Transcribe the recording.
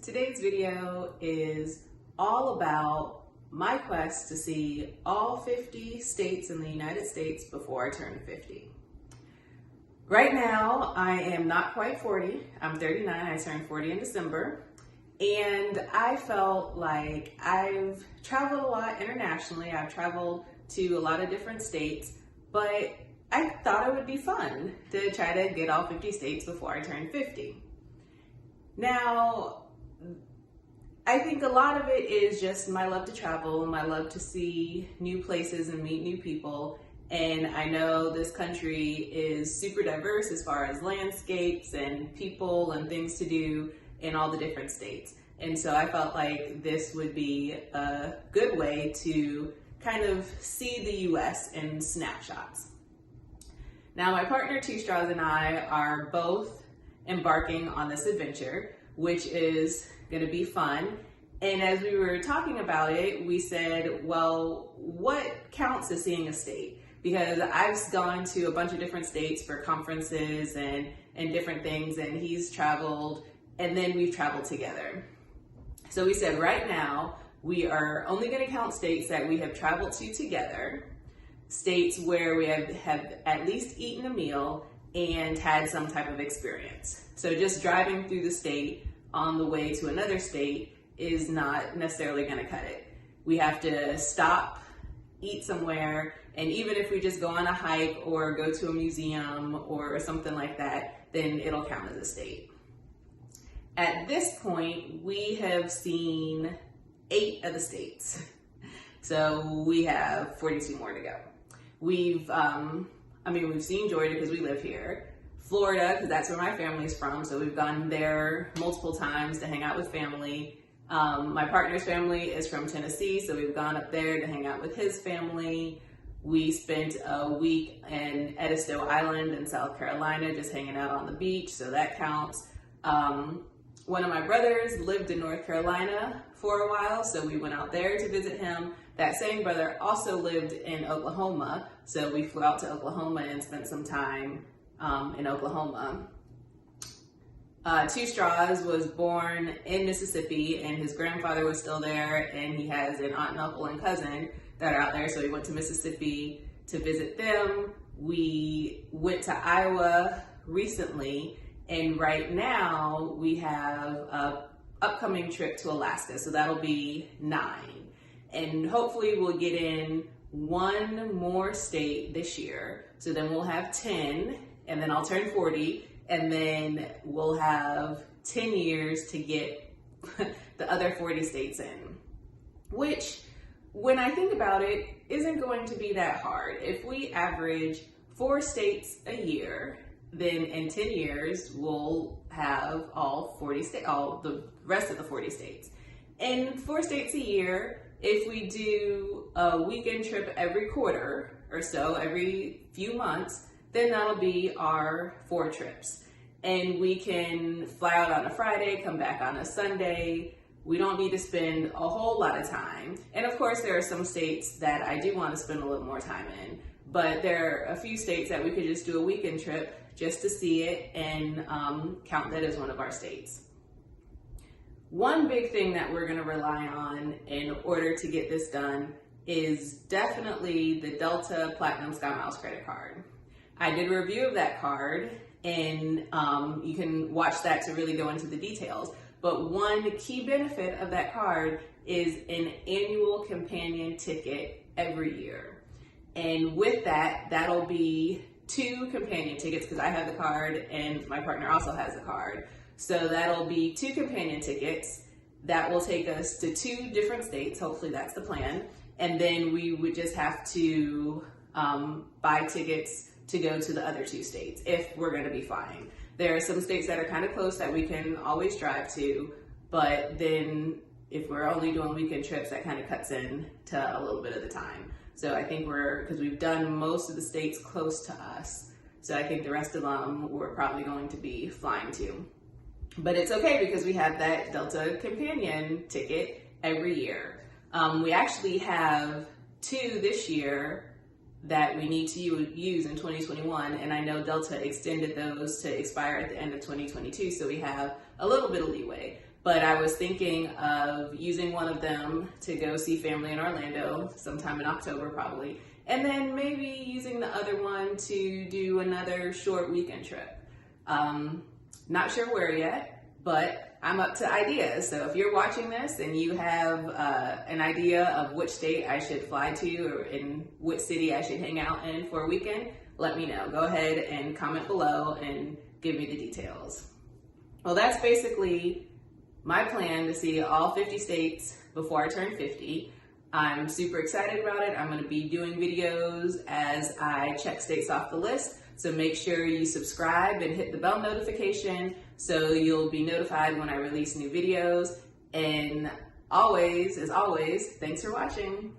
Today's video is all about my quest to see all 50 states in the United States before I turn 50. Right now, I am not quite 40. I'm 39. I turned 40 in December. And I felt like I've traveled a lot internationally. I've traveled to a lot of different states, but I thought it would be fun to try to get all 50 states before I turn 50. Now, I think a lot of it is just my love to travel and my love to see new places and meet new people. And I know this country is super diverse as far as landscapes and people and things to do in all the different states. And so I felt like this would be a good way to kind of see the US in snapshots. Now, my partner Two Straws and I are both embarking on this adventure, which is going to be fun. And as we were talking about it, we said, well, what counts as seeing a state? Because I've gone to a bunch of different states for conferences and different things, and he's traveled, and then we've traveled together. So we said right now, we are only going to count states that we have traveled to together, states where we have at least eaten a meal and had some type of experience. So just driving through the state on the way to another state is not necessarily going to cut it. We have to stop, eat somewhere, and even if we just go on a hike or go to a museum or something like that, then it'll count as a state. At this point, we have seen 8 of the states. So we have 42 more to go. We've seen Georgia because we live here. Florida, because that's where my family's from, so we've gone there multiple times to hang out with family. My partner's family is from Tennessee, so we've gone up there to hang out with his family. We spent a week in Edisto Island in South Carolina just hanging out on the beach, so that counts. One of my brothers lived in North Carolina for a while, so we went out there to visit him. That same brother also lived in Oklahoma, so we flew out to Oklahoma and spent some time in Oklahoma. Two Straws was born in Mississippi, and his grandfather was still there, and he has an aunt and uncle and cousin that are out there, so we went to Mississippi to visit them. We went to Iowa recently, and right now we have an upcoming trip to Alaska, so that'll be 9. And hopefully we'll get in one more state this year, so then we'll have 10, and then I'll turn 40, and then we'll have 10 years to get the other 40 states in, which, when I think about it, isn't going to be that hard. If we average 4 states a year, then in 10 years, we'll have all the rest of the 40 states. And 4 states a year, if we do a weekend trip every quarter or so, every few months, then that'll be our 4 trips. And we can fly out on a Friday, come back on a Sunday. We don't need to spend a whole lot of time. And of course, there are some states that I do want to spend a little more time in, but there are a few states that we could just do a weekend trip just to see it and count that as one of our states. One big thing that we're going to rely on in order to get this done is definitely the Delta Platinum SkyMiles credit card. I did a review of that card, and you can watch that to really go into the details. But one key benefit of that card is an annual companion ticket every year. And with that, that'll be 2 companion tickets, because I have the card and my partner also has the card. So that'll be 2 companion tickets that will take us to 2 different states. Hopefully that's the plan. And then we would just have to buy tickets to go to the other 2 states if we're going to be flying. There are some states that are kind of close that we can always drive to, but then if we're only doing weekend trips, that kind of cuts in to a little bit of the time. So I think because we've done most of the states close to us, so I think the rest of them we're probably going to be flying to. But it's okay because we have that Delta companion ticket every year. We actually have 2 this year that we need to use in 2021, and I know Delta extended those to expire at the end of 2022, so we have a little bit of leeway. but I was thinking of using one of them to go see family in Orlando sometime in October probably, and then maybe using the other one to do another short weekend trip. Not sure where yet, but I'm up to ideas. So if you're watching this and you have an idea of which state I should fly to or in which city I should hang out in for a weekend, let me know. Go ahead and comment below and give me the details. Well, that's basically my plan to see all 50 states before I turn 50. I'm super excited about it. I'm going to be doing videos as I check states off the list. So make sure you subscribe and hit the bell notification so you'll be notified when I release new videos. And always, as always, thanks for watching.